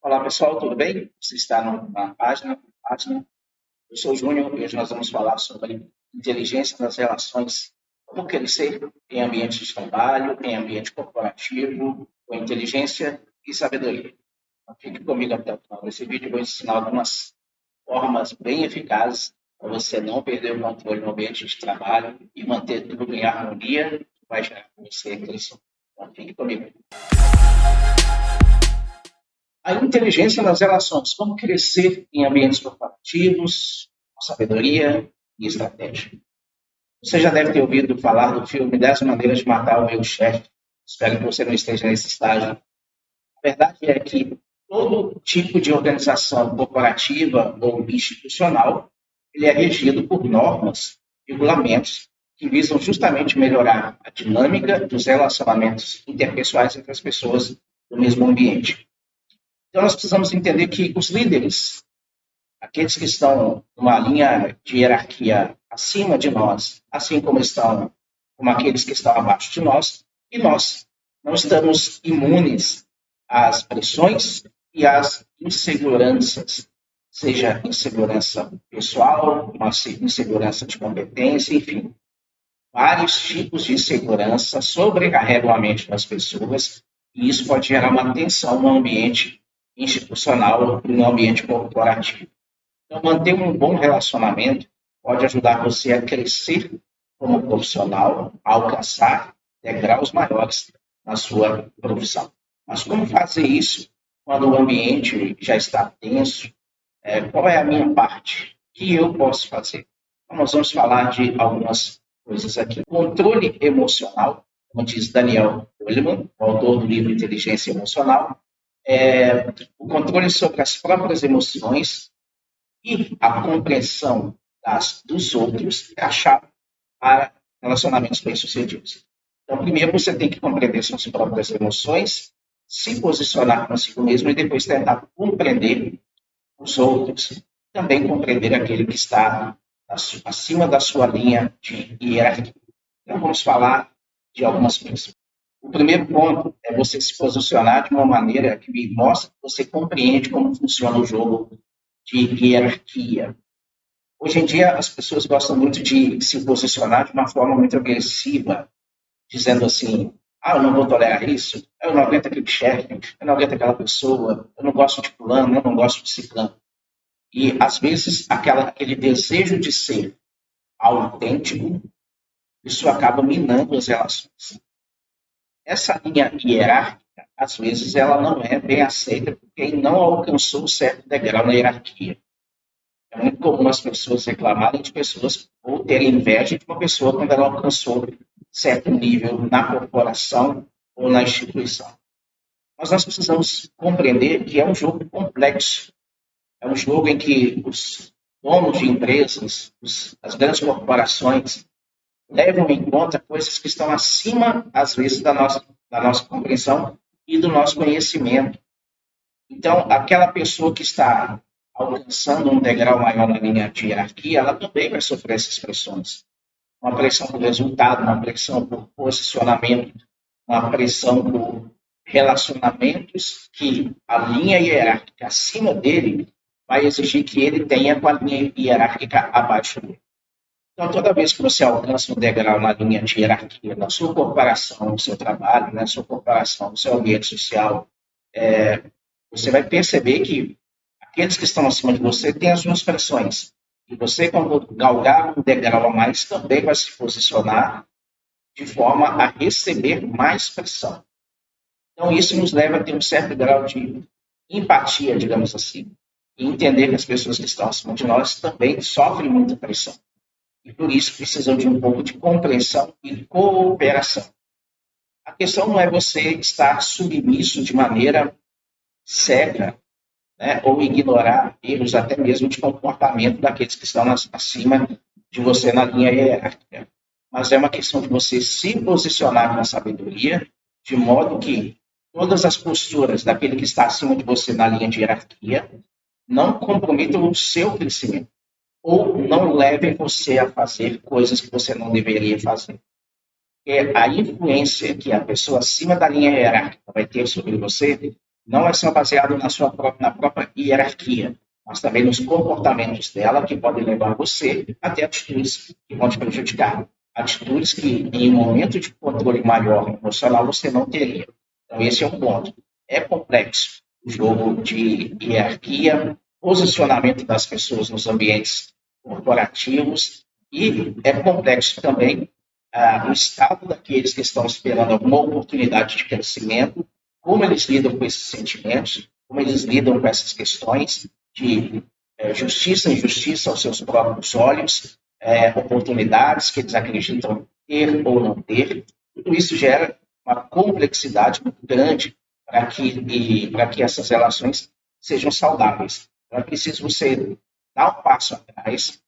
Olá pessoal, tudo bem? Você está na página. Eu sou o Júnior e hoje nós vamos falar sobre inteligência das relações, como crescer em ambiente de trabalho, em ambiente corporativo, com inteligência e sabedoria. Então, fique comigo até o final desse vídeo, eu vou ensinar algumas formas bem eficazes para você não perder o controle no ambiente de trabalho e manter tudo em harmonia, que vai gerar para você crescer. Então, fique comigo. A inteligência nas relações, como crescer em ambientes corporativos, com sabedoria e estratégia. Você já deve ter ouvido falar do filme 10 Maneiras de Matar o Meu Chefe. Espero que você não esteja nesse estágio. A verdade é que todo tipo de organização corporativa ou institucional, ele é regido por normas, regulamentos, que visam justamente melhorar a dinâmica dos relacionamentos interpessoais entre as pessoas do mesmo ambiente. Então, nós precisamos entender que os líderes, aqueles que estão numa linha de hierarquia acima de nós, assim como aqueles que estão abaixo de nós, e nós não estamos imunes às pressões e às inseguranças, seja insegurança pessoal, uma insegurança de competência, enfim. Vários tipos de insegurança sobrecarregam a mente das pessoas e isso pode gerar uma tensão no ambiente institucional e no ambiente corporativo. Então, manter um bom relacionamento pode ajudar você a crescer como profissional, a alcançar degraus maiores na sua profissão. Mas como fazer isso quando o ambiente já está tenso? Qual é a minha parte? O que eu posso fazer? Então, nós vamos falar de algumas coisas aqui. Controle emocional, como diz Daniel Goleman, o autor do livro Inteligência Emocional, o controle sobre as próprias emoções e a compreensão dos outros é a chave para relacionamentos bem-sucedidos. Então, primeiro você tem que compreender suas próprias emoções, se posicionar consigo mesmo e depois tentar compreender os outros, também compreender aquele que está acima da sua linha de hierarquia. Então, vamos falar de algumas coisas. O primeiro ponto é você se posicionar de uma maneira que mostre que você compreende como funciona o jogo de hierarquia. Hoje em dia, as pessoas gostam muito de se posicionar de uma forma muito agressiva, dizendo assim, eu não vou tolerar isso, eu não aguento aquele chefe, eu não aguento aquela pessoa, eu não gosto de fulano, eu não gosto de ciclano. E, às vezes, aquele desejo de ser autêntico, isso acaba minando as relações. Essa linha hierárquica, às vezes, ela não é bem aceita por quem não alcançou um certo degrau na hierarquia. É muito comum as pessoas reclamarem de pessoas ou terem inveja de uma pessoa quando ela alcançou certo nível na corporação ou na instituição. Mas nós precisamos compreender que é um jogo complexo. É um jogo em que os donos de empresas, as grandes corporações, levam em conta coisas que estão acima, às vezes, da nossa compreensão e do nosso conhecimento. Então, aquela pessoa que está alcançando um degrau maior na linha de hierarquia, ela também vai sofrer essas pressões. Uma pressão por resultado, uma pressão por posicionamento, uma pressão por relacionamentos que a linha hierárquica acima dele vai exigir que ele tenha com a linha hierárquica abaixo dele. Então, toda vez que você alcança um degrau na linha de hierarquia, na sua corporação, no seu trabalho, na sua corporação, no seu ambiente social, você vai perceber que aqueles que estão acima de você têm as suas pressões. E você, quando galgar um degrau a mais, também vai se posicionar de forma a receber mais pressão. Então, isso nos leva a ter um certo grau de empatia, digamos assim, e entender que as pessoas que estão acima de nós também sofrem muita pressão. E por isso precisam de um pouco de compreensão e cooperação. A questão não é você estar submisso de maneira cega, né, ou ignorar erros até mesmo de comportamento daqueles que estão acima de você na linha hierárquica. Mas é uma questão de você se posicionar com sabedoria, de modo que todas as posturas daquele que está acima de você na linha de hierarquia não comprometam o seu crescimento ou não levem você a fazer coisas que você não deveria fazer. A influência que a pessoa acima da linha hierárquica vai ter sobre você não é só baseado na própria hierarquia, mas também nos comportamentos dela que podem levar você a ter atitudes que vão te prejudicar. Atitudes que, em um momento de controle maior emocional, você não teria. Então, esse é um ponto. É complexo o jogo de hierarquia, posicionamento das pessoas nos ambientes corporativos e é complexo também o estado daqueles que estão esperando alguma oportunidade de crescimento, como eles lidam com esses sentimentos, como eles lidam com essas questões de justiça e injustiça aos seus próprios olhos, oportunidades que eles acreditam ter ou não ter. Tudo isso gera uma complexidade muito grande para que essas relações sejam saudáveis. Então, é preciso você dar um passo atrás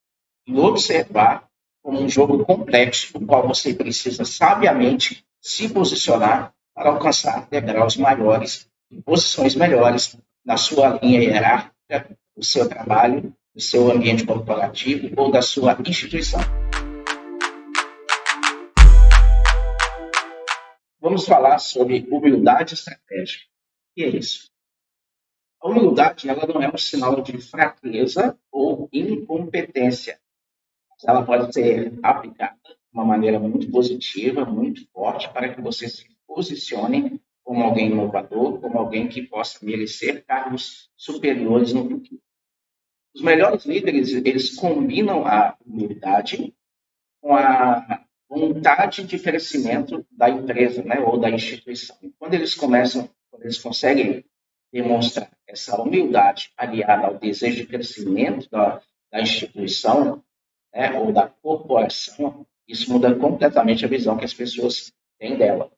e observar como um jogo complexo, no qual você precisa sabiamente se posicionar para alcançar degraus maiores, posições melhores na sua linha hierárquica, do seu trabalho, do seu ambiente corporativo ou da sua instituição. Vamos falar sobre humildade estratégica. O que é isso? A humildade ela não é um sinal de fraqueza ou incompetência. Ela pode ser aplicada de uma maneira muito positiva, muito forte, para que você se posicione como alguém inovador, como alguém que possa merecer cargos superiores no futuro. Os melhores líderes, eles combinam a humildade com a vontade de crescimento da empresa, né, ou da instituição. Quando eles conseguem demonstrar essa humildade aliada ao desejo de crescimento da instituição, né, ou da corporação, isso muda completamente a visão que as pessoas têm dela.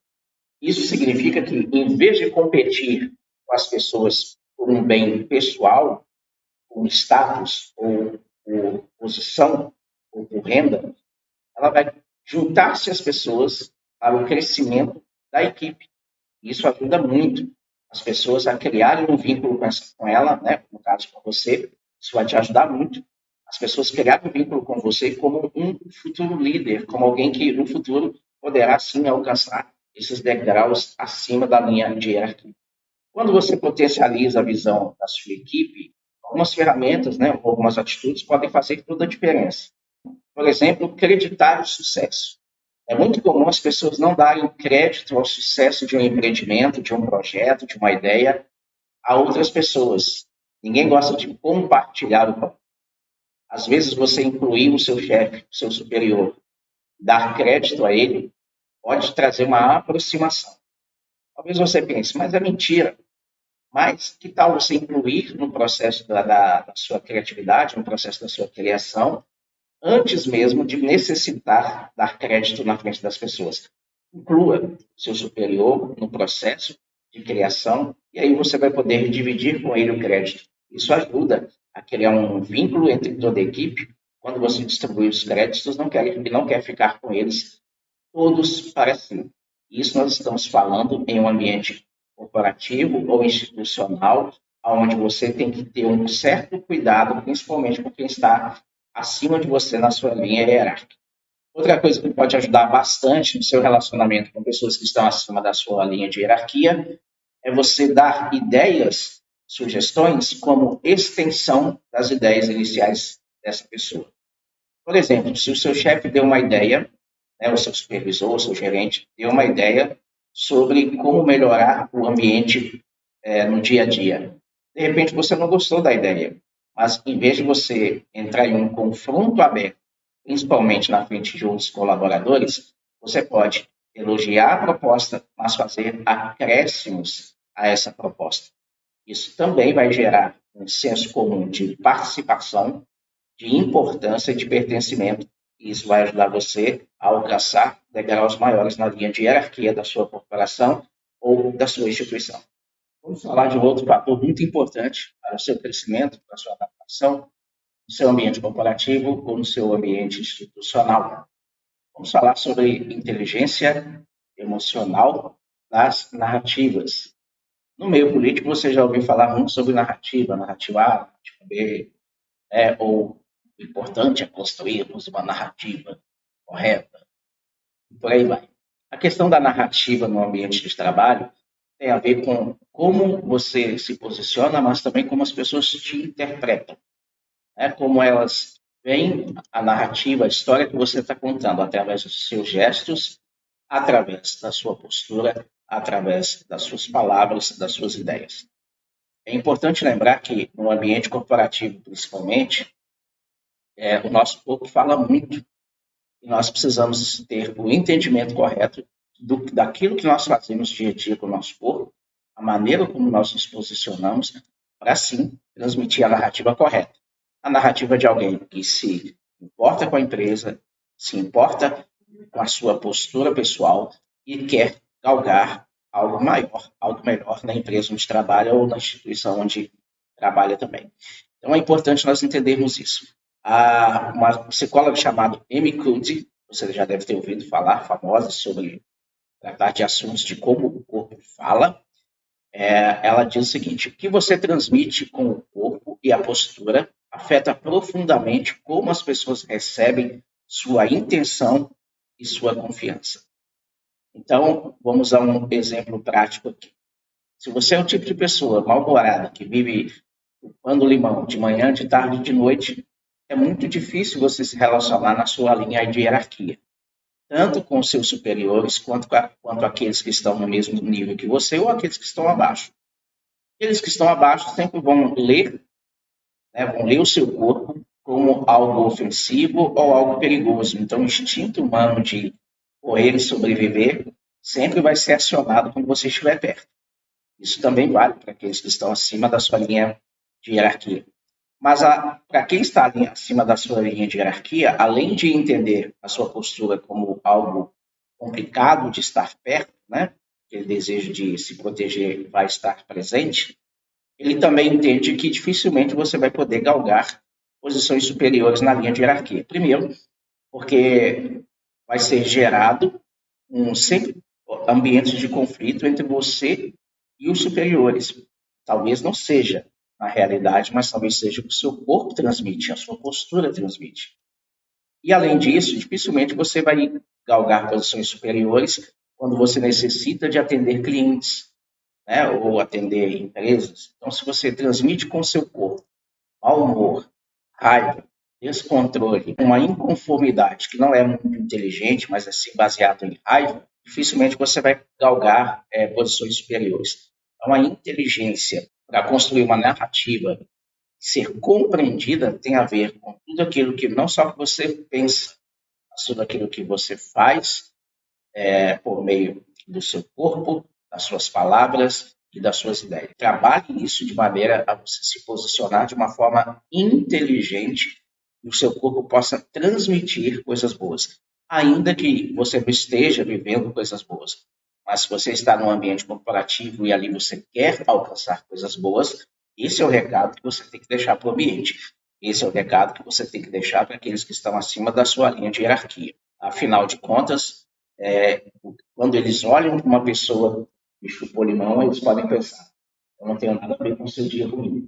Isso significa que, em vez de competir com as pessoas por um bem pessoal, por status, ou por posição, ou por renda, ela vai juntar-se às pessoas para o crescimento da equipe. Isso ajuda muito as pessoas a criarem um vínculo com ela, né, no caso com você, isso vai te ajudar muito. As pessoas criarem um vínculo com você como um futuro líder, como alguém que no futuro poderá sim alcançar esses degraus acima da linha de hierarquia. Quando você potencializa a visão da sua equipe, algumas ferramentas, né, algumas atitudes podem fazer toda a diferença. Por exemplo, creditar o sucesso. É muito comum as pessoas não darem crédito ao sucesso de um empreendimento, de um projeto, de uma ideia a outras pessoas. Ninguém gosta de compartilhar o pão. Às vezes você incluir o seu chefe, o seu superior, dar crédito a ele, pode trazer uma aproximação. Talvez você pense, mas é mentira. Mas que tal você incluir no processo da sua criatividade, no processo da sua criação, antes mesmo de necessitar dar crédito na frente das pessoas? Inclua seu superior no processo de criação e aí você vai poder dividir com ele o crédito. Isso ajuda a criar um vínculo entre toda a equipe. Quando você distribui os créditos, não quer ficar com eles todos para si. Isso nós estamos falando em um ambiente corporativo ou institucional, onde você tem que ter um certo cuidado, principalmente com quem está acima de você na sua linha hierárquica. Outra coisa que pode ajudar bastante no seu relacionamento com pessoas que estão acima da sua linha de hierarquia é você dar ideias, sugestões, como extensão das ideias iniciais dessa pessoa. Por exemplo, se o seu chefe deu uma ideia, né, o seu supervisor, o seu gerente, deu uma ideia sobre como melhorar o ambiente no dia a dia. De repente, você não gostou da ideia, mas em vez de você entrar em um confronto aberto, principalmente na frente de outros colaboradores, você pode elogiar a proposta, mas fazer acréscimos a essa proposta. Isso também vai gerar um senso comum de participação, de importância e de pertencimento. E isso vai ajudar você a alcançar degraus maiores na linha de hierarquia da sua corporação ou da sua instituição. Vamos falar de um outro fator muito importante para o seu crescimento, para a sua adaptação, no seu ambiente corporativo ou no seu ambiente institucional. Vamos falar sobre inteligência emocional das narrativas. No meio político, você já ouviu falar muito sobre narrativa A, narrativa B, ou o importante é construirmos uma narrativa correta, e por aí vai. A questão da narrativa no ambiente de trabalho tem a ver com como você se posiciona, mas também como as pessoas te interpretam, né? Como elas veem a narrativa, a história que você está contando, através dos seus gestos, através da sua postura, através das suas palavras, das suas ideias. É importante lembrar que no ambiente corporativo, principalmente, o nosso corpo fala muito e nós precisamos ter o entendimento correto daquilo que nós fazemos dia a dia com o nosso corpo, a maneira como nós nos posicionamos, para sim transmitir a narrativa correta. A narrativa de alguém que se importa com a empresa, se importa com a sua postura pessoal e quer galgar algo maior, algo melhor na empresa onde trabalha ou na instituição onde trabalha também. Então é importante nós entendermos isso. Há uma psicóloga chamada Amy Cuddy, você já deve ter ouvido falar, famosa sobre tratar de assuntos de como o corpo fala. Ela diz o seguinte: o que você transmite com o corpo e a postura afeta profundamente como as pessoas recebem sua intenção e sua confiança. Então, vamos a um exemplo prático aqui. Se você é o tipo de pessoa mal-humorada que vive chupando limão de manhã, de tarde e de noite, é muito difícil você se relacionar na sua linha de hierarquia, tanto com os seus superiores quanto aqueles que estão no mesmo nível que você ou aqueles que estão abaixo. Aqueles que estão abaixo sempre vão ler, né, vão ler o seu corpo como algo ofensivo ou algo perigoso. Então, o instinto humano de correr e sobreviver sempre vai ser acionado quando você estiver perto. Isso também vale para aqueles que estão acima da sua linha de hierarquia. Mas para quem está ali acima da sua linha de hierarquia, além de entender a sua postura como algo complicado de estar perto, né? Aquele desejo de se proteger vai estar presente, ele também entende que dificilmente você vai poder galgar posições superiores na linha de hierarquia. Primeiro, porque vai ser gerado sempre ambiente de conflito entre você e os superiores. Talvez não seja na realidade, mas talvez seja o que o seu corpo transmite, a sua postura transmite. E além disso, dificilmente você vai galgar posições superiores quando você necessita de atender clientes, né, ou atender empresas. Então, se você transmite com o seu corpo mau humor, raiva, descontrole, uma inconformidade que não é muito inteligente, mas é sim baseado em raiva, dificilmente você vai galgar posições superiores. Então, a inteligência para construir uma narrativa, ser compreendida, tem a ver com tudo aquilo que não só que você pensa, mas tudo aquilo que você faz por meio do seu corpo, das suas palavras e das suas ideias. Trabalhe isso de maneira a você se posicionar de uma forma inteligente e o seu corpo possa transmitir coisas boas, ainda que você não esteja vivendo coisas boas. Mas se você está num ambiente corporativo e ali você quer alcançar coisas boas, esse é o recado que você tem que deixar para o ambiente. Esse é o recado que você tem que deixar para aqueles que estão acima da sua linha de hierarquia. Afinal de contas, quando eles olham para uma pessoa que chupou limão, eles podem pensar: eu não tenho nada a ver com o seu dia ruim.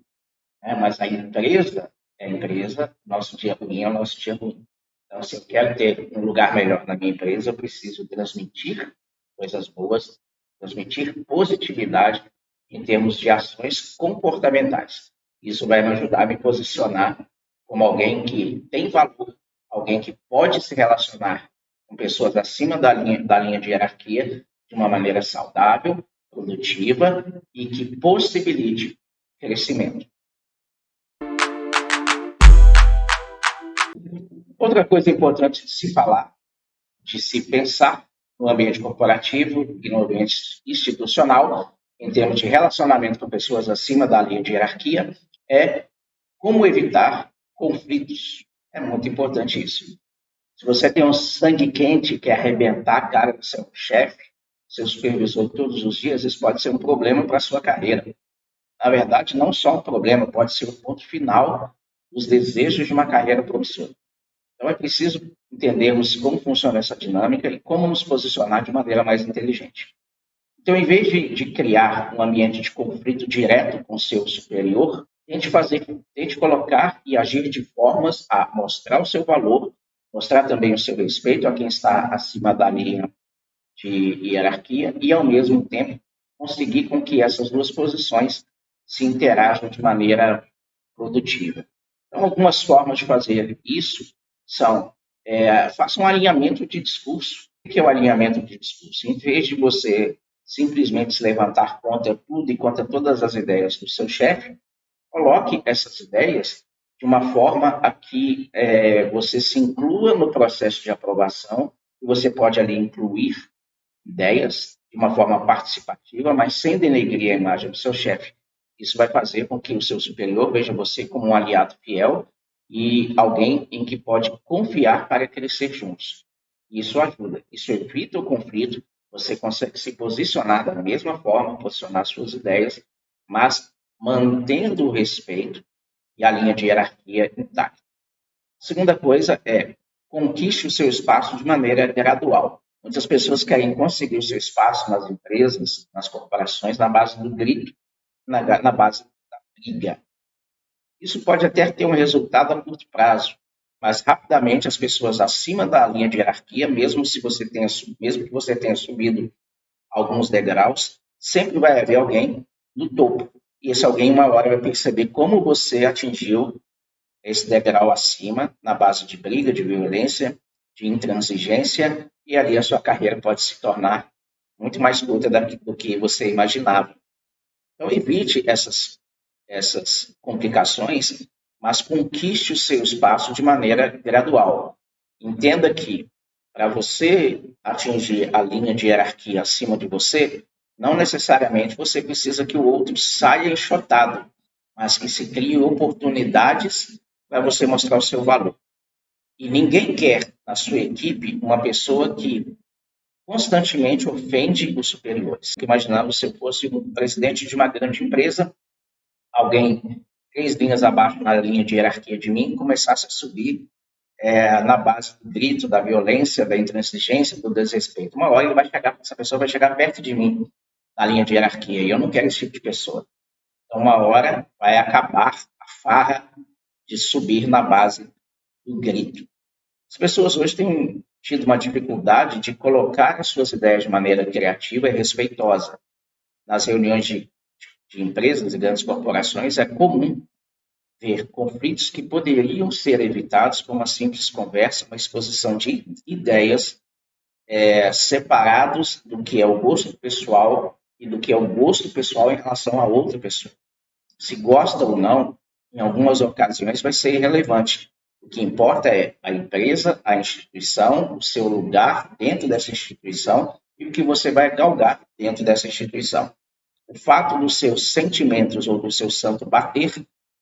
Mas a empresa é a empresa, nosso dia ruim é o nosso dia ruim. Então, se eu quero ter um lugar melhor na minha empresa, eu preciso transmitir coisas boas, transmitir positividade em termos de ações comportamentais. Isso vai me ajudar a me posicionar como alguém que tem valor, alguém que pode se relacionar com pessoas acima da linha de hierarquia de uma maneira saudável, produtiva e que possibilite crescimento. Outra coisa importante de se falar, de se pensar no ambiente corporativo e no ambiente institucional, em termos de relacionamento com pessoas acima da linha de hierarquia, é como evitar conflitos. É muito importante isso. Se você tem um sangue quente e quer arrebentar a cara do seu chefe, seu supervisor todos os dias, isso pode ser um problema para a sua carreira. Na verdade, não só um problema, pode ser o ponto final dos desejos de uma carreira promissora. Então, é preciso entendermos como funciona essa dinâmica e como nos posicionar de maneira mais inteligente. Então, em vez de criar um ambiente de conflito direto com o seu superior, tente colocar e agir de formas a mostrar o seu valor, mostrar também o seu respeito a quem está acima da linha de hierarquia e, ao mesmo tempo, conseguir com que essas duas posições se interajam de maneira produtiva. Então, algumas formas de fazer isso são, faça um alinhamento de discurso. O que é o alinhamento de discurso? Em vez de você simplesmente se levantar contra tudo e contra todas as ideias do seu chefe, coloque essas ideias de uma forma a que você se inclua no processo de aprovação, e você pode ali incluir ideias de uma forma participativa, mas sem denegrir a imagem do seu chefe. Isso vai fazer com que o seu superior veja você como um aliado fiel e alguém em que pode confiar para crescer juntos. Isso ajuda, isso evita o conflito, você consegue se posicionar da mesma forma, posicionar suas ideias, mas mantendo o respeito e a linha de hierarquia intacta. A segunda coisa é conquiste o seu espaço de maneira gradual. Muitas pessoas querem conseguir o seu espaço nas empresas, nas corporações, na base do grito, na base da briga. Isso pode até ter um resultado a curto prazo, mas rapidamente as pessoas acima da linha de hierarquia, mesmo que você tenha subido alguns degraus, sempre vai haver alguém no topo. E esse alguém, uma hora, vai perceber como você atingiu esse degrau acima, na base de briga, de violência, de intransigência, e ali a sua carreira pode se tornar muito mais curta do que você imaginava. Então, evite essas complicações, mas conquiste o seu espaço de maneira gradual. Entenda que, para você atingir a linha de hierarquia acima de você, não necessariamente você precisa que o outro saia enxotado, mas que se crie oportunidades para você mostrar o seu valor. E ninguém quer na sua equipe uma pessoa que constantemente ofende os superiores. Imaginando se eu fosse um presidente de uma grande empresa, alguém 3 linhas abaixo na linha de hierarquia de mim começasse a subir na base do grito, da violência, da intransigência, do desrespeito. Uma hora essa pessoa vai chegar perto de mim na linha de hierarquia, e eu não quero esse tipo de pessoa. Então, uma hora vai acabar a farra de subir na base do grito. As pessoas hoje têm tido uma dificuldade de colocar as suas ideias de maneira criativa e respeitosa. Nas reuniões de empresas e grandes corporações, é comum ver conflitos que poderiam ser evitados com uma simples conversa, uma exposição de ideias separados do que é o gosto pessoal e do que é o gosto pessoal em relação a outra pessoa. Se gosta ou não, em algumas ocasiões vai ser irrelevante. O que importa é a empresa, a instituição, o seu lugar dentro dessa instituição e o que você vai galgar dentro dessa instituição. O fato dos seus sentimentos ou do seu santo bater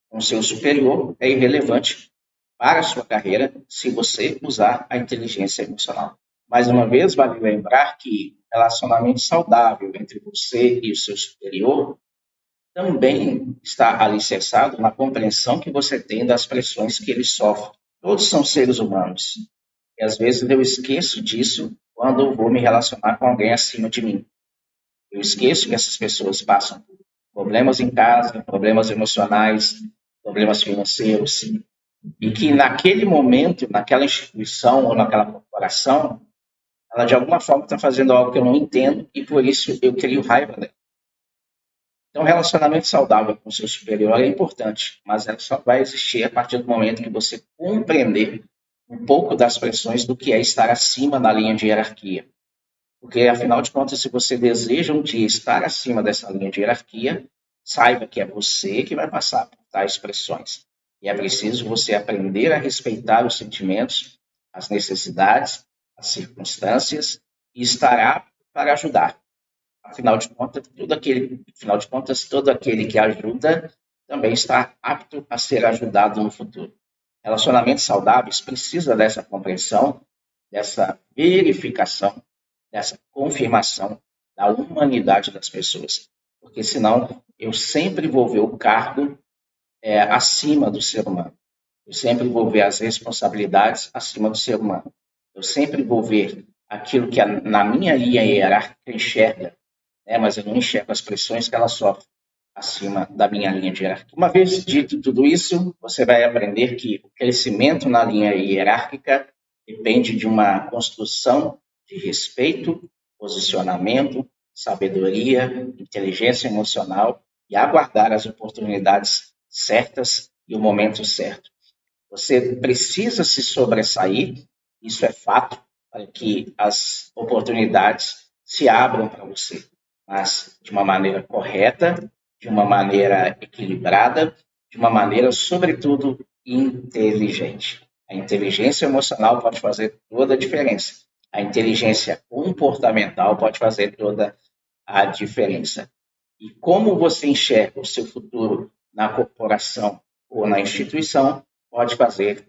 com o seu superior é irrelevante para a sua carreira se você usar a inteligência emocional. Mais uma vez, vale lembrar que relacionamento saudável entre você e o seu superior também está alicerçado na compreensão que você tem das pressões que ele sofre. Todos são seres humanos. E às vezes eu esqueço disso quando eu vou me relacionar com alguém acima de mim. Eu esqueço que essas pessoas passam por problemas em casa, problemas emocionais, problemas financeiros, e que naquele momento, naquela instituição ou naquela corporação, ela de alguma forma está fazendo algo que eu não entendo e por isso eu crio raiva dela. Então, relacionamento saudável com o seu superior é importante, mas ela só vai existir a partir do momento que você compreender um pouco das pressões do que é estar acima da linha de hierarquia. Porque, afinal de contas, se você deseja um dia estar acima dessa linha de hierarquia, saiba que é você que vai passar por tais pressões. E é preciso você aprender a respeitar os sentimentos, as necessidades, as circunstâncias e estar apto para ajudar. Afinal de contas, todo aquele que ajuda também está apto a ser ajudado no futuro. Relacionamentos saudáveis precisam dessa compreensão, dessa verificação, dessa confirmação da humanidade das pessoas. Porque senão eu sempre vou ver o cargo acima do ser humano. Eu sempre vou ver as responsabilidades acima do ser humano. Eu sempre vou ver aquilo que na minha linha hierárquica enxerga, mas eu não enxergo as pressões que ela sofre acima da minha linha de hierarquia. Uma vez dito tudo isso, você vai aprender que o crescimento na linha hierárquica depende de uma construção de respeito, posicionamento, sabedoria, inteligência emocional e aguardar as oportunidades certas e o momento certo. Você precisa se sobressair, isso é fato, para que as oportunidades se abram para você, mas de uma maneira correta, de uma maneira equilibrada, de uma maneira, sobretudo, inteligente. A inteligência emocional pode fazer toda a diferença. A inteligência comportamental pode fazer toda a diferença. E como você enxerga o seu futuro na corporação ou na instituição pode fazer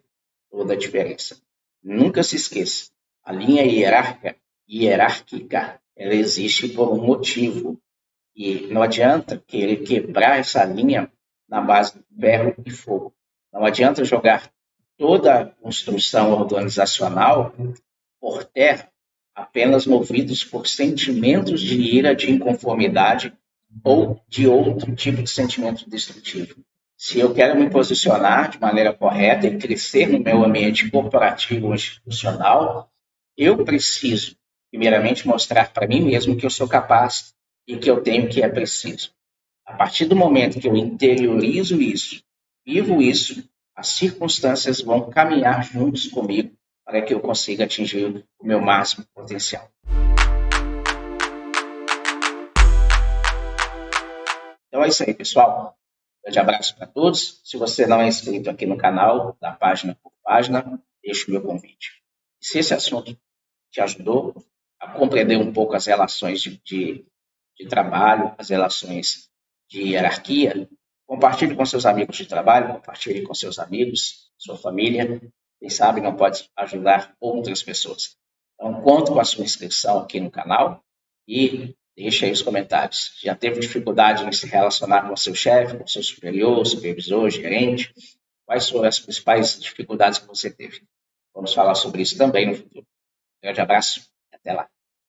toda a diferença. Nunca se esqueça, a linha hierárquica, ela existe por um motivo. E não adianta querer quebrar essa linha na base do ferro e fogo. Não adianta jogar toda a construção organizacional por terra, apenas movidos por sentimentos de ira, de inconformidade ou de outro tipo de sentimento destrutivo. Se eu quero me posicionar de maneira correta e crescer no meu ambiente corporativo ou institucional, eu preciso, primeiramente, mostrar para mim mesmo que eu sou capaz e que eu tenho o que é preciso. A partir do momento que eu interiorizo isso, vivo isso, as circunstâncias vão caminhar juntos comigo para que eu consiga atingir o meu máximo potencial. Então é isso aí, pessoal. Um grande abraço para todos. Se você não é inscrito aqui no canal, da Página por Página, deixo o meu convite. E se esse assunto te ajudou a compreender um pouco as relações de trabalho, as relações de hierarquia, compartilhe com seus amigos de trabalho, compartilhe com seus amigos, sua família. Quem sabe não pode ajudar outras pessoas. Então, conto com a sua inscrição aqui no canal e deixe aí os comentários. Já teve dificuldade em se relacionar com seu chefe, com seu superior, supervisor, gerente? Quais foram as principais dificuldades que você teve? Vamos falar sobre isso também no futuro. Um grande abraço e até lá.